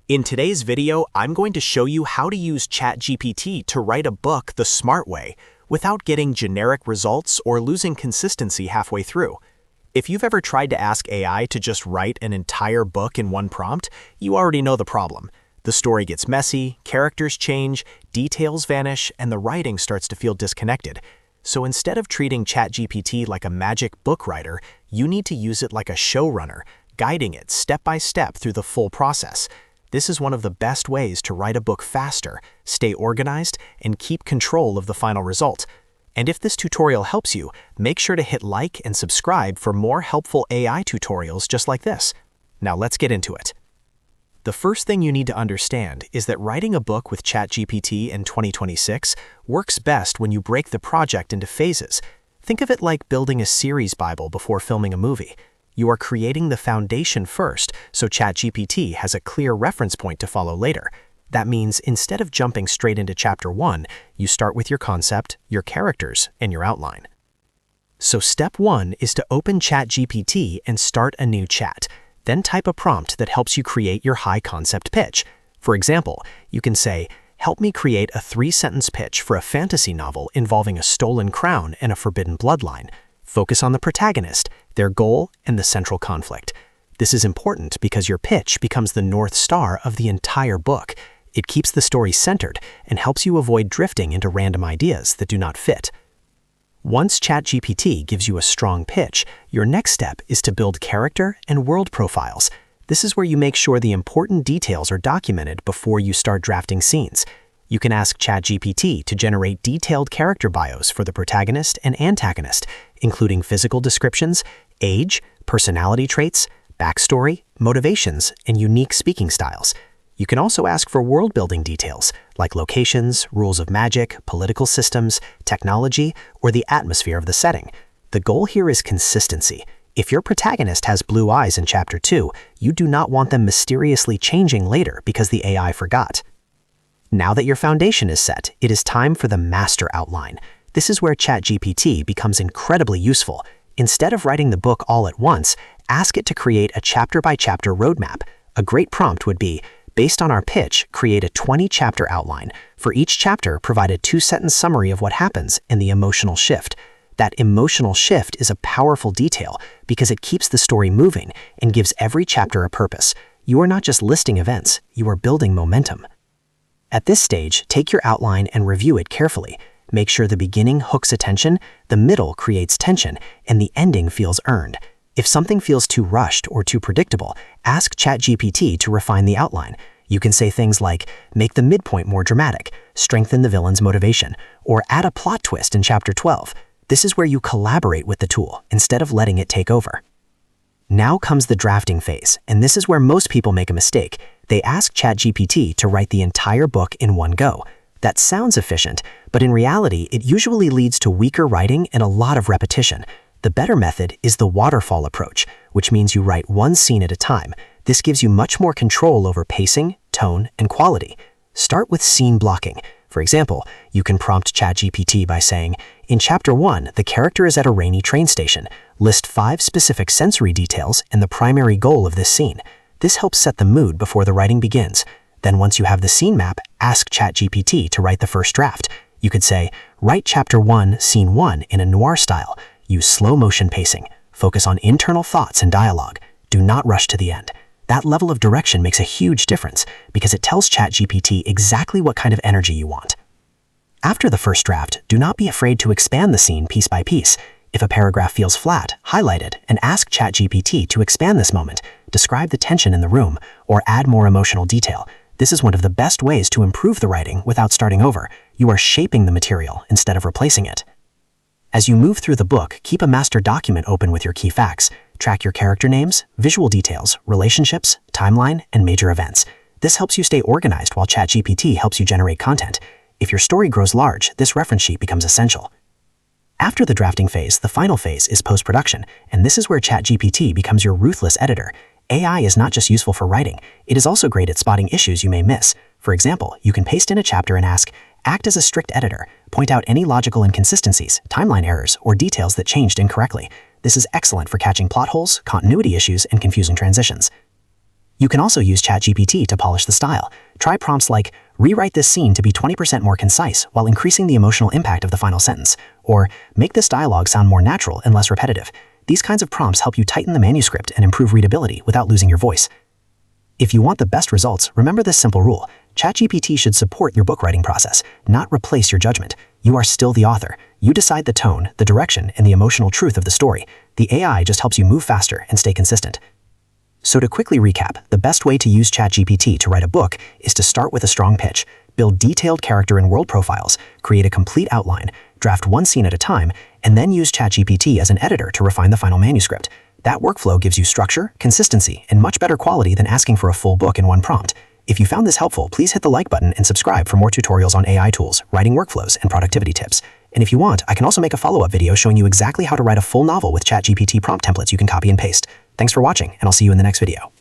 In today's video, I'm going to show you how to use ChatGPT to write a book the smart way without getting generic results or losing consistency halfway through. If you've ever tried to ask AI to just write an entire book in one prompt, you already know the problem. The story gets messy, characters change, details vanish, and the writing starts to feel disconnected. So instead of treating ChatGPT like a magic book writer, you need to use it like a showrunner, guiding it step by step through the full process. This is one of the best ways to write a book faster, stay organized, and keep control of the final result. And if this tutorial helps you, make sure to hit like and subscribe for more helpful AI tutorials just like this. Now let's get into it. The first thing you need to understand is that writing a book with ChatGPT in 2026 works best when you break the project into phases. Think of it like building a series Bible before filming a movie. You are creating the foundation first, so ChatGPT has a clear reference point to follow later. That means instead of jumping straight into Chapter 1, you start with your concept, your characters, and your outline. So step 1 is to open ChatGPT and start a new chat. Then type a prompt that helps you create your high-concept pitch. For example, you can say, "Help me create a 3-sentence pitch for a fantasy novel involving a stolen crown and a forbidden bloodline. Focus on the protagonist, their goal, and the central conflict." This is important because your pitch becomes the North Star of the entire book. It keeps the story centered and helps you avoid drifting into random ideas that do not fit. Once ChatGPT gives you a strong pitch, your next step is to build character and world profiles. This is where you make sure the important details are documented before you start drafting scenes. You can ask ChatGPT to generate detailed character bios for the protagonist and antagonist, including physical descriptions, age, personality traits, backstory, motivations, and unique speaking styles. You can also ask for world-building details, like locations, rules of magic, political systems, technology, or the atmosphere of the setting. The goal here is consistency. If your protagonist has blue eyes in Chapter 2, you do not want them mysteriously changing later because the AI forgot. Now that your foundation is set, it is time for the master outline. This is where ChatGPT becomes incredibly useful. Instead of writing the book all at once, ask it to create a chapter-by-chapter roadmap. A great prompt would be, based on our pitch, create a 20-chapter outline. For each chapter, provide a 2-sentence summary of what happens and the emotional shift. That emotional shift is a powerful detail because it keeps the story moving and gives every chapter a purpose. You are not just listing events, you are building momentum. At this stage, take your outline and review it carefully. Make sure the beginning hooks attention, the middle creates tension, and the ending feels earned. If something feels too rushed or too predictable, ask ChatGPT to refine the outline. You can say things like, make the midpoint more dramatic, strengthen the villain's motivation, or add a plot twist in Chapter 12. This is where you collaborate with the tool instead of letting it take over. Now comes the drafting phase, and this is where most people make a mistake. They ask ChatGPT to write the entire book in one go. That sounds efficient, but in reality, it usually leads to weaker writing and a lot of repetition. The better method is the waterfall approach, which means you write one scene at a time. This gives you much more control over pacing, tone, and quality. Start with scene blocking. For example, you can prompt ChatGPT by saying, "In Chapter 1, the character is at a rainy train station. List 5 specific sensory details and the primary goal of this scene." This helps set the mood before the writing begins. Then once you have the scene map, ask ChatGPT to write the first draft. You could say, "Write Chapter 1, Scene 1 in a noir style. Use slow motion pacing. Focus on internal thoughts and dialogue. Do not rush to the end." That level of direction makes a huge difference because it tells ChatGPT exactly what kind of energy you want. After the first draft, do not be afraid to expand the scene piece by piece. If a paragraph feels flat, highlight it and ask ChatGPT to expand this moment, describe the tension in the room, or add more emotional detail. This is one of the best ways to improve the writing without starting over. You are shaping the material instead of replacing it. As you move through the book, keep a master document open with your key facts. Track your character names, visual details, relationships, timeline, and major events. This helps you stay organized while ChatGPT helps you generate content. If your story grows large, this reference sheet becomes essential. After the drafting phase, the final phase is post-production, and this is where ChatGPT becomes your ruthless editor. AI is not just useful for writing, it is also great at spotting issues you may miss. For example, you can paste in a chapter and ask, "Act as a strict editor. Point out any logical inconsistencies, timeline errors, or details that changed incorrectly." This is excellent for catching plot holes, continuity issues, and confusing transitions. You can also use ChatGPT to polish the style. Try prompts like, rewrite this scene to be 20% more concise while increasing the emotional impact of the final sentence, or make this dialogue sound more natural and less repetitive. These kinds of prompts help you tighten the manuscript and improve readability without losing your voice. If you want the best results, remember this simple rule. ChatGPT should support your book writing process, not replace your judgment. You are still the author. You decide the tone, the direction, and the emotional truth of the story. The AI just helps you move faster and stay consistent. So to quickly recap, the best way to use ChatGPT to write a book is to start with a strong pitch, build detailed character and world profiles, create a complete outline, draft one scene at a time, and then use ChatGPT as an editor to refine the final manuscript. That workflow gives you structure, consistency, and much better quality than asking for a full book in one prompt. If you found this helpful, please hit the like button and subscribe for more tutorials on AI tools, writing workflows, and productivity tips. And if you want, I can also make a follow-up video showing you exactly how to write a full novel with ChatGPT prompt templates you can copy and paste. Thanks for watching, and I'll see you in the next video.